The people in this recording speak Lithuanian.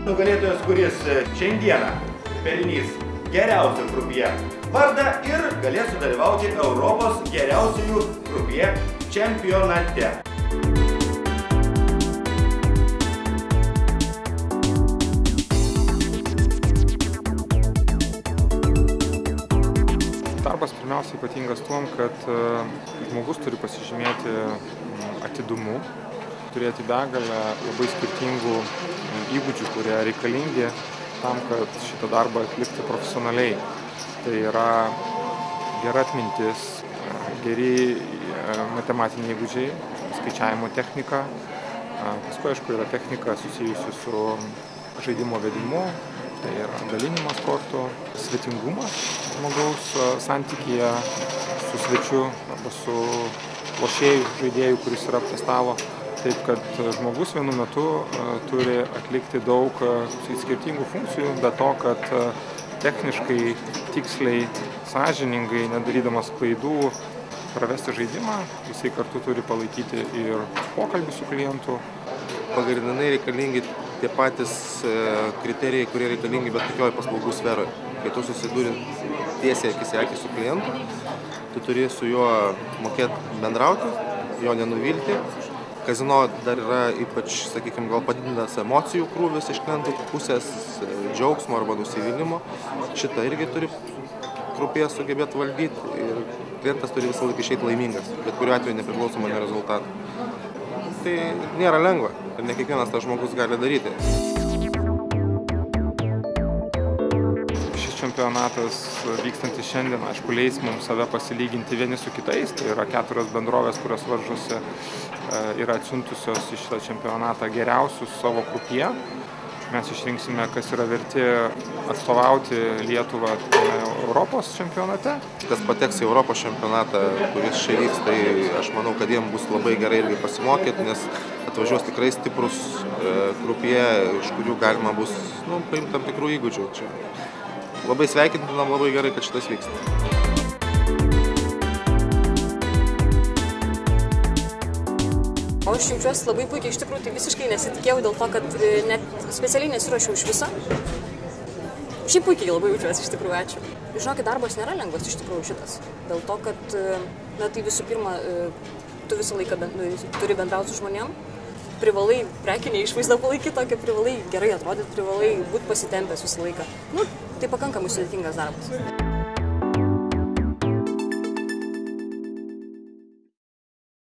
Nugalėtojas, kuris šiandieną pelnys geriausią krupjė vardą ir galės sudalyvauti Europos geriausiųjų krupjė čempionate. Darbas pirmiausia ypatingas tuom, kad žmogus turi pasižymėti atidumu, turėti begalę labai skirtingų įgūdžių, kurie reikalingi tam, kad šitą darbą atlikti profesionaliai. Tai yra gera atmintis, geri matematiniai įgūdžiai, skaičiavimo technika. Paskui, aišku, yra technika susijusi su žaidimo vedimu, tai yra dalinimas kortų, svetingumas žmogaus santykyje su svečiu arba su lošėju, žaidėju, kuris yra prie stalo. Taip, kad žmogus vienu metu turi atlikti daug skirtingų funkcijų, bet to, kad techniškai, tiksliai, sąžiningai, nedarydamas klaidų, pravesti žaidimą, jisai kartu turi palaikyti ir pokalbį su klientu. Pagrindinai reikalingi tie patys kriterijai, kurie reikalingi bet kokioj paslaugų sferoje. Kai tu susiduri tiesiai akis į akį su klientu, tu turi su juo mokėti bendrauti, jo nenuvilti. Kazino dar yra ypač, sakykime, gal padidintas emocijų krūvis iš klientų pusės, džiaugsmo arba nusivylimų. Šitą irgi turi krupjė sugebėti valdyti ir klientas turi visą laiką išeiti laimingas, bet kuriuo atveju nepriklausomai nuo rezultatų. Tai nėra lengva ir ne kiekvienas tas žmogus gali daryti. Šis čempionatas vykstantis šiandien, aišku, leis mums save pasilyginti vieni su kitais. Tai yra 4 bendrovės, kurios varžosi, yra atsiuntusios į šitą čempionatą geriausius savo krupjė. Mes išrinksime, kas yra verti atstovauti Lietuvą Europos čempionate. Kas pateks į Europos čempionatą, kuris čia vyks, tai aš manau, kad jiems bus labai gerai irgi pasimokyti, nes atvažiuos tikrai stiprus krupjė, iš kurių galima bus paimti tam tikrų įgūdžių. Čia labai sveikintinam, labai gerai, kad šitas vyksta. O aš jaučiuosi labai puikiai, iš tikrųjų, tai visiškai nesitikėjau dėl to, kad net specialiai nesiruošiau iš viso. Šiaip puikiai labai jaučiuosi, iš tikrųjų, ačiū. Žinokit, darbas nėra lengvas iš tikrųjų šitas. Dėl to, kad, tai visų pirma, tu visą laiką turi bendrauti su žmonėm, privalai prekinį išvaizdą palaikyti tokią, privalai gerai atrodyti, privalai būti pasitempęs visą laiką. Tai pakankamai sudėtingas darbas.